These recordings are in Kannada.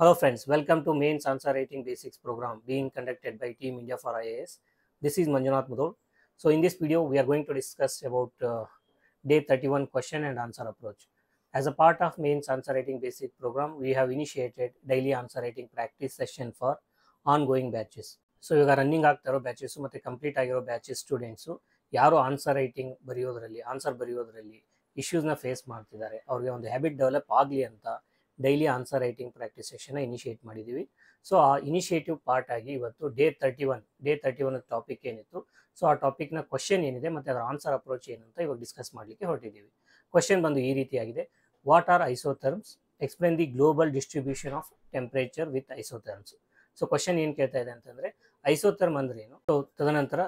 Hello friends, welcome to Mains Answer Writing Basics program being conducted by Team India for IAS. This is Manjunath Mudhol. So in this video, we are going to discuss about day 31 question and answer approach. As a part of Mains Answer Writing Basic program, we have initiated daily answer writing practice session for ongoing batches. So ಇವಾಗ ರನ್ನಿಂಗ್ ಆಗ್ತಾ ಇರೋ ಬ್ಯಾಚಸ್ ಮತ್ತು ಕಂಪ್ಲೀಟ್ ಆಗಿರೋ ಬ್ಯಾಚಸ್ ಸ್ಟೂಡೆಂಟ್ಸು ಯಾರು ಆನ್ಸರ್ ರೈಟಿಂಗ್ ಬರೆಯೋದ್ರಲ್ಲಿ ಇಶ್ಯೂಸ್ನ ಫೇಸ್ ಮಾಡ್ತಿದ್ದಾರೆ, ಅವ್ರಿಗೆ ಒಂದು ಹ್ಯಾಬಿಟ್ ಡೆವಲಪ್ ಆಗಲಿ ಅಂತ daily answer writing practice ಸೆಷನ್ನ initiate ಮಾಡಿದ್ದೀವಿ. ಸೊ ಆ ಇನಿಷಿಯೇಟಿವ್ ಪಾರ್ಟ್ ಆಗಿ ಇವತ್ತು ಡೇ 31 ಟಾಪಿಕ್ ಏನಿತ್ತು, ಸೊ ಆ ಟಾಪಿಕ್ನ ಕ್ವಶನ್ ಏನಿದೆ ಮತ್ತು ಅದರ ಆನ್ಸರ್ ಅಪ್ರೋಚ್ ಏನು ಅಂತ ಇವಾಗ ಡಿಸ್ಕಸ್ ಮಾಡಲಿಕ್ಕೆ ಹೊರಟಿದ್ದೀವಿ. ಕ್ವಶನ್ ಬಂದು ಈ ರೀತಿಯಾಗಿದೆ: what are isotherms? Explain the global distribution of temperature with isotherms. So question ಏನು ಕೇಳ್ತಾ ಇದೆ ಅಂತಂದರೆ, ಐಸೋಥರ್ಮ್ ಅಂದ್ರೆ ಏನು, ಸೊ ತದನಂತರ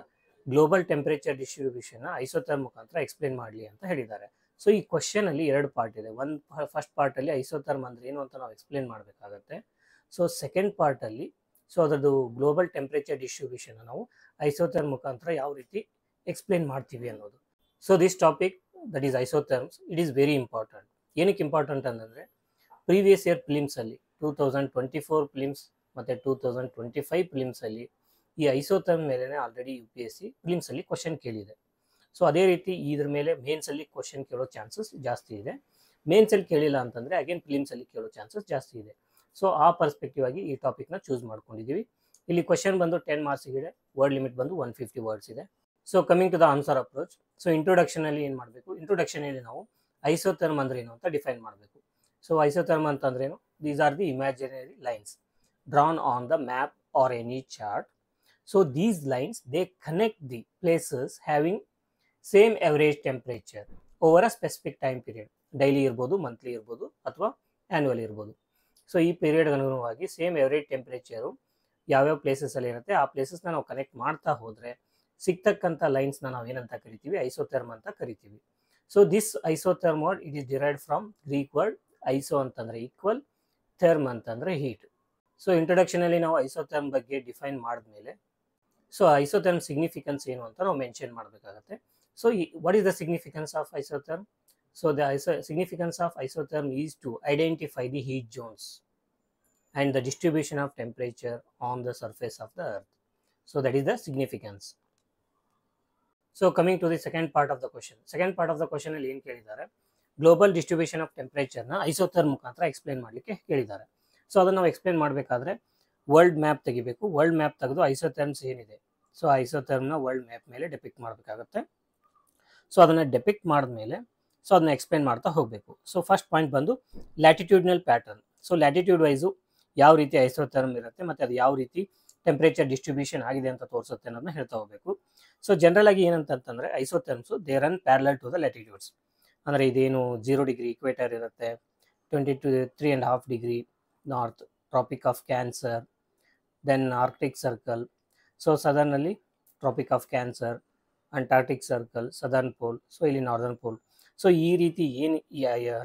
ಗ್ಲೋಬಲ್ ಟೆಂಪರೇಚರ್ ಡಿಸ್ಟ್ರಿಬ್ಯೂಷನ್ನ ಐಸೋಥರ್ಮ್ ಮುಖಾಂತರ ಎಕ್ಸ್ಪ್ಲೇನ್ ಮಾಡಲಿ ಅಂತ ಹೇಳಿದ್ದಾರೆ. ಸೊ ಈ ಕ್ವಶನ್ ಅಲ್ಲಿ ಎರಡು ಪಾರ್ಟ್ ಇದೆ. ಫಸ್ಟ್ ಪಾರ್ಟ್ ಅಲ್ಲಿ ಐಸೋಥರ್ಮ್ ಅಂದ್ರೆ ಏನು ಅಂತ ನಾವು ಎಕ್ಸ್ಪ್ಲೇನ್ ಮಾಡಬೇಕಾಗತ್ತೆ. ಸೊ ಸೆಕೆಂಡ್ ಪಾರ್ಟ್ ಅಲ್ಲಿ ಅದರದ್ದು ಗ್ಲೋಬಲ್ ಟೆಂಪರೇಚರ್ ಡಿಸ್ಟ್ರಿಬ್ಯೂಷನ್ ನಾವು ಐಸೋಥರ್ಮ್ ಮುಖಾಂತರ ಯಾವ ರೀತಿ ಎಕ್ಸ್ಪ್ಲೇನ್ ಮಾಡ್ತೀವಿ ಅನ್ನೋದು. So this topic that is isotherms, it is very important. ಏನಕ್ಕೆ ಇಂಪಾರ್ಟೆಂಟ್ ಅಂತಂದ್ರೆ, ಪ್ರೀವಿಯಸ್ ಇಯರ್ ಫಿಲಿಮ್ಸ್ ಅಲ್ಲಿ 2024 ಫಿಲಿಮ್ಸ್ ಮತ್ತೆ 2025 ಫಿಲಿಮ್ಸ್ ಅಲ್ಲಿ ಈ ಐಸೋಥರ್ಮ್ ಮೇಲೆ ಆಲ್ರೆಡಿ UPSC ಫಿಲಿಮ್ಸ್ ಅಲ್ಲಿ ಕ್ವಶನ್ ಕೇಳಿದೆ. ಸೊ ಅದೇ ರೀತಿ ಇದ್ರ ಮೇಲೆ ಮೇನ್ಸಲ್ಲಿ ಕ್ವಶನ್ ಕೇಳೋ ಚಾನ್ಸಸ್ ಜಾಸ್ತಿ ಇದೆ. ಮೇನ್ಸಲ್ಲಿ ಕೇಳಿಲ್ಲ ಅಂತಂದರೆ ಅಗೇನ್ ಫಿಲಿಮ್ಸಲ್ಲಿ ಕೇಳೋ ಚಾನ್ಸಸ್ ಜಾಸ್ತಿ ಇದೆ. ಸೊ ಆ ಪರ್ಸ್ಪೆಕ್ಟಿವ್ ಆಗಿ ಈ ಟಾಪಿಕ್ನ ಚೂಸ್ ಮಾಡ್ಕೊಂಡಿದ್ದೀವಿ. ಇಲ್ಲಿ ಕ್ವಶನ್ ಬಂದು 10 ಮಾರ್ಕ್ಸಿಗಿದೆ, ವರ್ಡ್ ಲಿಮಿಟ್ ಬಂದು 150 ವರ್ಡ್ಸ್ ಇದೆ. So coming to the answer approach. So ಇಂಟ್ರೊಡಕ್ಷನಲ್ಲಿ ಏನು ಮಾಡಬೇಕು, ಇಂಟ್ರೊಡಕ್ಷನಲ್ಲಿ ನಾವು ಐಸೋಥರ್ಮ್ ಅಂದ್ರೆ ಏನು ಅಂತ ಡಿಫೈನ್ ಮಾಡಬೇಕು. ಸೊ ಐಸೋಥರ್ಮ್ ಅಂತಂದ್ರೇನು? These are the imaginary lines drawn on the map R any chart. So these lines they connect the places having same average temperature over a specific time period. Daily ಇರ್ಬೋದು, ಮಂತ್ಲಿ ಇರ್ಬೋದು, ಅಥವಾ ಆ್ಯನ್ಯುವಲ್ ಇರ್ಬೋದು. ಸೊ ಈ ಪೀರಿಯಡ್ಗೆ ಅನುಗುಣವಾಗಿ ಸೇಮ್ ಎವರೇಜ್ ಟೆಂಪರೇಚರು ಯಾವ್ಯಾವ ಪ್ಲೇಸಸಲ್ಲಿ ಇರುತ್ತೆ ಆ ಪ್ಲೇಸಸ್ನ ನಾವು ಕನೆಕ್ಟ್ ಮಾಡ್ತಾ ಹೋದರೆ ಸಿಗ್ತಕ್ಕಂಥ ಲೈನ್ಸ್ನ ನಾವು ಏನಂತ ಕರಿತೀವಿ? ಐಸೋಥರ್ಮ್ ಅಂತ ಕರಿತೀವಿ. So this isotherm word it is derived from Greek word iso ಅಂತಂದರೆ ಈಕ್ವಲ್, ಥರ್ಮ್ ಅಂತಂದರೆ ಹೀಟ್. ಸೊ ಇಂಟ್ರೊಡಕ್ಷನಲ್ಲಿ ನಾವು ಐಸೋಥರ್ಮ್ ಬಗ್ಗೆ ಡಿಫೈನ್ ಮಾಡಿದ್ಮೇಲೆ ಸೊ ಐಸೋಥರ್ಮ್ ಸಿಗ್ನಿಫಿಕೆನ್ಸ್ ಏನು ಅಂತ ನಾವು ಮೆನ್ಷನ್ ಮಾಡಬೇಕಾಗತ್ತೆ. So what is the significance of isotherm? So the significance of isotherm is to identify the heat zones and the distribution of temperature on the surface of the earth. So that is the significance. So coming to the second part of the question. Second part of the question ಅಲ್ಲಿ ಏನು ಕೇಳಿದ್ದಾರೆ, ಗ್ಲೋಬಲ್ ಡಿಸ್ಟ್ರಿಬ್ಯೂಷನ್ ಆಫ್ ಟೆಂಪರೇಚರ್ನ ಐಸೋಥರ್ಮ್ ಮುಖಾಂತರ ಎಕ್ಸ್ಪ್ಲೇನ್ ಮಾಡಲಿಕ್ಕೆ ಕೇಳಿದ್ದಾರೆ. ಸೊ ಅದನ್ನು ನಾವು ಎಕ್ಸ್ಪ್ಲೇನ್ ಮಾಡಬೇಕಾದ್ರೆ ವರ್ಲ್ಡ್ ಮ್ಯಾಪ್ ತೆಗಿಬೇಕು. ವರ್ಲ್ಡ್ ಮ್ಯಾಪ್ ತೆಗೆದು ಐಸೋಥರ್ಮ್ಸ್ ಏನಿದೆ ಸೊ ಐಸೋಥರ್ಮ್ನ ವರ್ಲ್ಡ್ ಮ್ಯಾಪ್ ಮೇಲೆ ಡೆಪಿಕ್ಟ್ ಮಾಡಬೇಕಾಗುತ್ತೆ. ಸೊ ಅದನ್ನು ಡೆಪಿಕ್ಟ್ ಮಾಡಿದ್ಮೇಲೆ ಸೊ ಅದನ್ನ ಎಕ್ಸ್ಪ್ಲೇನ್ ಮಾಡ್ತಾ ಹೋಗಬೇಕು. ಸೊ ಫಸ್ಟ್ ಪಾಯಿಂಟ್ ಬಂದು ಲ್ಯಾಟಿಟ್ಯೂಡ್ನಲ್ ಪ್ಯಾಟರ್ನ್. ಸೊ ಲ್ಯಾಟಿಟ್ಯೂಡ್ ವೈಸು ಯಾವ ರೀತಿ ಐಸೋಥರ್ಮ್ ಇರುತ್ತೆ ಮತ್ತು ಅದು ಯಾವ ರೀತಿ ಟೆಂಪರೇಚರ್ ಡಿಸ್ಟ್ರಿಬ್ಯೂಷನ್ ಆಗಿದೆ ಅಂತ ತೋರಿಸುತ್ತೆ ಅನ್ನೋದನ್ನ ಹೇಳ್ತಾ ಹೋಗಬೇಕು. ಸೊ ಜನರಲ್ ಆಗಿ ಏನಂತಂತಂದರೆ isotherms they run parallel to the latitudes. ಅಂದರೆ ಇದೇನು 0 ಡಿಗ್ರಿ ಇಕ್ವೇಟರ್ ಇರುತ್ತೆ, 23.5 degree north, tropic of Cancer, then Arctic Circle, so ಸದರ್ನಲ್ಲಿ tropic of Cancer, Antarctic Circle, southern pole, so ಇಲ್ಲಿ ನಾರ್ದರ್ನ್ ಪೋಲ್. ಸೊ ಈ ರೀತಿ ಏನು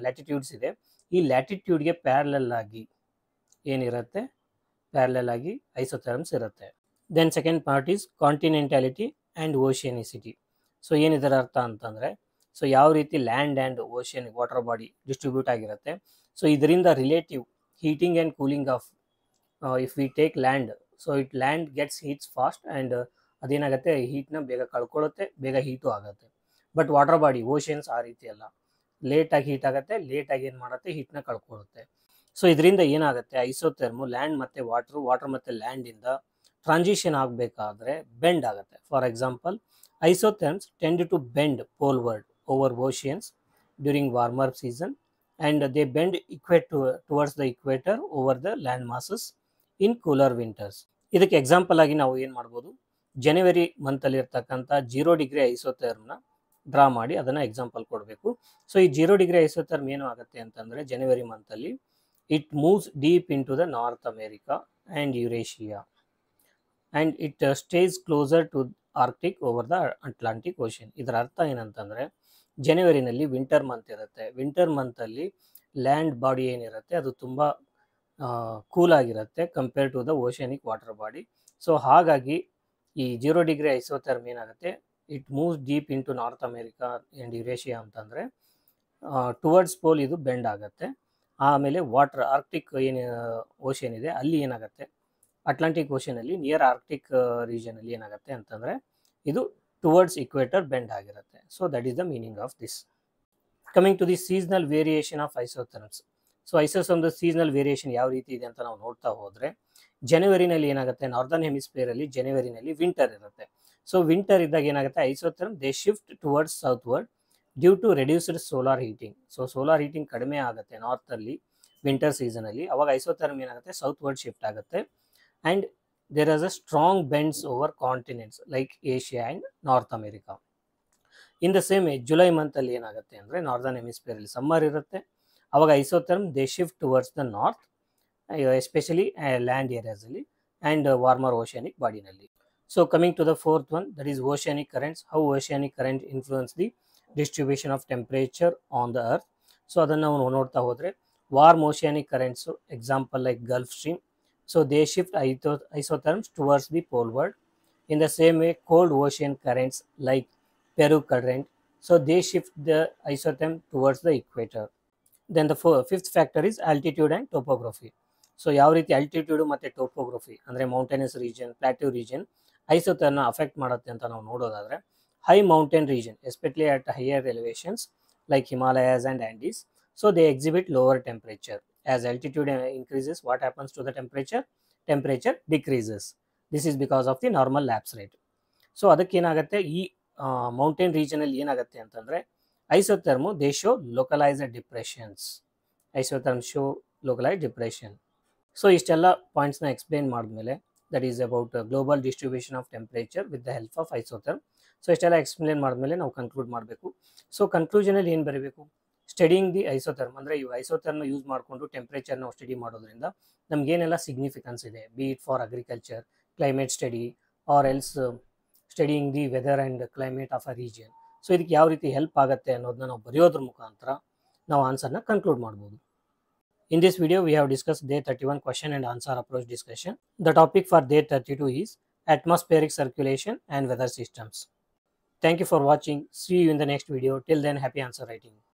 ಲ್ಯಾಟಿಟ್ಯೂಡ್ಸ್ ಇದೆ, ಈ ಲ್ಯಾಟಿಟ್ಯೂಡ್ಗೆ ಪ್ಯಾರಲಲ್ ಆಗಿ ಏನಿರುತ್ತೆ, ಪ್ಯಾರಲಲ್ ಆಗಿ ಐಸೋಥರ್ಮ್ಸ್ ಇರುತ್ತೆ. Then second part is continentality and oceanicity. So ಏನಿದರ ಅರ್ಥ ಅಂತಂದರೆ, ಸೊ ಯಾವ ರೀತಿ land and ocean water body distribute ಆಗಿರುತ್ತೆ. ಸೊ ಇದರಿಂದ relative heating and cooling of if we take land, so land gets heats fast and ಅದೇನಾಗುತ್ತೆ, ಹೀಟ್ನ ಬೇಗ ಕಳ್ಕೊಳ್ಳುತ್ತೆ, ಬೇಗ ಹೀಟು ಆಗುತ್ತೆ. ಬಟ್ ವಾಟರ್ ಬಾಡಿ ಓಷನ್ಸ್ ಆ ರೀತಿ ಅಲ್ಲ, ಲೇಟಾಗಿ ಹೀಟ್ ಆಗುತ್ತೆ, ಲೇಟಾಗಿ ಏನು ಮಾಡುತ್ತೆ, ಹೀಟ್ನ ಕಳ್ಕೊಳ್ಳುತ್ತೆ. ಸೊ ಇದರಿಂದ ಏನಾಗುತ್ತೆ, ಐಸೋಥರ್ಮು ಲ್ಯಾಂಡ್ ಮತ್ತು ವಾಟರ್ ಮತ್ತು ಲ್ಯಾಂಡಿಂದ ಟ್ರಾನ್ಸಿಷನ್ ಆಗಬೇಕಾದ್ರೆ ಬೆಂಡ್ ಆಗುತ್ತೆ. For example, isotherms tend to bend poleward over oceans during warmer season and they bend towards the equator over the land masses in cooler winters. ಇದಕ್ಕೆ ಎಕ್ಸಾಂಪಲ್ ಆಗಿ ನಾವು ಏನು ಮಾಡ್ಬೋದು, ಜನವರಿ ಮಂತಲ್ಲಿ ಇರ್ತಕ್ಕಂಥ 0 ಡಿಗ್ರಿ ಐಸೋಥರ್ಮ್ನ ಡ್ರಾ ಮಾಡಿ ಅದನ್ನು ಎಕ್ಸಾಂಪಲ್ ಕೊಡಬೇಕು. ಸೊ ಈ 0 ಡಿಗ್ರಿ ಐಸೋಥರ್ಮ್ ಏನು ಆಗುತ್ತೆ ಅಂತಂದರೆ, ಜನವರಿ ಮಂತಲ್ಲಿ it moves deep into the North America and Eurasia and it stays closer to Arctic over the Atlantic Ocean. ಇದರ ಅರ್ಥ ಏನಂತಂದರೆ, ಜನವರಿನಲ್ಲಿ ವಿಂಟರ್ ಮಂತ್ ಇರುತ್ತೆ. ವಿಂಟರ್ ಮಂತಲ್ಲಿ ಲ್ಯಾಂಡ್ ಬಾಡಿ ಏನಿರುತ್ತೆ ಅದು ತುಂಬ ಕೂಲ್ ಆಗಿರುತ್ತೆ compare to the oceanic water body. So ಹಾಗಾಗಿ ಈ 0 ಡಿಗ್ರಿ ಐಸೋಥರ್ಮ್ ಏನಾಗುತ್ತೆ, it moves deep into North America and Eurasia ಅಂತಂದರೆ ಟುವರ್ಡ್ಸ್ ಪೋಲ್ ಇದು ಬೆಂಡ್ ಆಗುತ್ತೆ. ಆಮೇಲೆ ವಾಟರ್ ಆರ್ಕ್ಟಿಕ್ ಏನು ಓಷನ್ ಇದೆ ಅಲ್ಲಿ ಏನಾಗುತ್ತೆ, ಅಟ್ಲಾಂಟಿಕ್ ಓಷನಲ್ಲಿ ನಿಯರ್ ಆರ್ಕ್ಟಿಕ್ ರೀಜನಲ್ಲಿ ಏನಾಗುತ್ತೆ ಅಂತಂದರೆ ಇದು ಟುವರ್ಡ್ಸ್ ಇಕ್ವೇಟರ್ ಬೆಂಡ್ ಆಗಿರುತ್ತೆ. So that is the meaning of this. Coming to the seasonal variation of isotherms. So ಐಸೋಥರ್ಮ್ದ ಸೀಸನಲ್ ವೇರಿಯೇಷನ್ ಯಾವ ರೀತಿ ಇದೆ ಅಂತ ನಾವು ನೋಡ್ತಾ ಹೋದರೆ, ಜನವರಿನಲ್ಲಿ ಏನಾಗುತ್ತೆ, ನಾರ್ದರ್ನ್ ಹೆಮಿಸ್ಫಿಯರಲ್ಲಿ ಜನವರಿನಲ್ಲಿ ವಿಂಟರ್ ಇರುತ್ತೆ. ಸೊ ವಿಂಟರ್ ಇದ್ದಾಗ ಏನಾಗುತ್ತೆ, isotherm they shift towards southward due to reduced solar heating. So solar heating ಕಡಿಮೆ ಆಗುತ್ತೆ ನಾರ್ತಲ್ಲಿ ವಿಂಟರ್ ಸೀಸನಲ್ಲಿ, ಅವಾಗ ಐಸೋಥರ್ಮ್ ಏನಾಗುತ್ತೆ ಸೌತ್ವರ್ಡ್ ಶಿಫ್ಟ್ ಆಗುತ್ತೆ. And there as a strong bends over continents like Asia and North America. In the same July ಮಂತಲ್ಲಿ ಏನಾಗುತ್ತೆ ಅಂದರೆ ನಾರ್ದರ್ನ್ ಹೆಮಿಸ್ಫಿಯರಲ್ಲಿ ಸಮ್ಮರ್ ಇರುತ್ತೆ, ಅವಾಗ isotherm they shift towards the north especially land ಏರಿಯಾಸಲ್ಲಿ ಆ್ಯಂಡ್ ವಾರ್ಮರ್ ಓಷನಿಕ್ ಬಾಡಿನಲ್ಲಿ. So coming to the fourth one, that is oceanic currents. How oceanic current influence the distribution of temperature on the earth. So ಅದನ್ನು ನಾವು ನೋಡ್ತಾ ಹೋದರೆ, warm oceanic currents example like Gulf Stream. So they shift isotherms towards the poleward. In the same way cold ocean currents like Peru current, so they shift the isotherm towards the equator. Then the fifth factor is altitude and topography. So ಯಾವ ರೀತಿ ಆಲ್ಟಿಟ್ಯೂಡ್ ಮತ್ತು ಟೋಪೋಗ್ರಫಿ ಅಂದರೆ ಮೌಂಟೇನಸ್ ರೀಜನ್, ಪ್ಲಾಟ್ಯೂ ರೀಜನ್ ಐಸೋಥರ್ಮ್ನ ಅಫೆಕ್ಟ್ ಮಾಡುತ್ತೆ ಅಂತ ನಾವು ನೋಡೋದಾದರೆ, high mountain region especially at higher elevations like Himalayas and Andes, so they exhibit lower temperature. As altitude increases, what happens to the temperature? Temperature decreases. This is because of the normal lapse rate. So ಅದಕ್ಕೇನಾಗುತ್ತೆ, ಈ ಮೌಂಟೇನ್ ರೀಜನಲ್ಲಿ ಏನಾಗುತ್ತೆ ಅಂತಂದರೆ isotherm they show localized depressions. Isotherm show localized depression. So ಇಷ್ಟೆಲ್ಲ ಪಾಯಿಂಟ್ಸ್ನ ಎಕ್ಸ್ಪ್ಲೇನ್ ಮಾಡಿದ್ಮೇಲೆ, that is about global distribution of temperature with the help of isotherm. So ಇಷ್ಟೆಲ್ಲ ಎಕ್ಸ್ಪ್ಲೇನ್ ಮಾಡಿದ್ಮೇಲೆ ನಾವು ಕನ್ಕ್ಲೂಡ್ ಮಾಡಬೇಕು. ಸೊ ಕನ್ಕ್ಲೂಷನಲ್ಲಿ ಏನು ಬರೀಬೇಕು, ಸ್ಟಡಿಂಗ್ ದಿ ಐಸೋಥರ್ಮ್ ಅಂದರೆ ಈ ಐಸೋಥರ್ಮ್ನ ಯೂಸ್ ಮಾಡಿಕೊಂಡು ಟೆಂಪ್ರೇಚರ್ನ ಸ್ಟಡಿ ಮಾಡೋದ್ರಿಂದ ನಮಗೇನೆಲ್ಲ ಸಿಗ್ನಿಫಿಕೆನ್ಸ್ ಇದೆ, be it for agriculture, climate study or else studying the weather and climate of a region. So ಇದಕ್ಕೆ ಯಾವ ರೀತಿ ಹೆಲ್ಪ್ ಆಗುತ್ತೆ ಅನ್ನೋದನ್ನ ನಾವು ಬರೆಯೋದ್ರ ಮುಖಾಂತರ ನಾವು ಆನ್ಸರ್ನ ಕನ್ಕ್ಲೂಡ್ ಮಾಡ್ಬೋದು. In this video, we have discussed Day 31 question and answer approach discussion. The topic for Day 32 is atmospheric circulation and weather systems. Thank you for watching. See you in the next video. Till then, happy answer writing.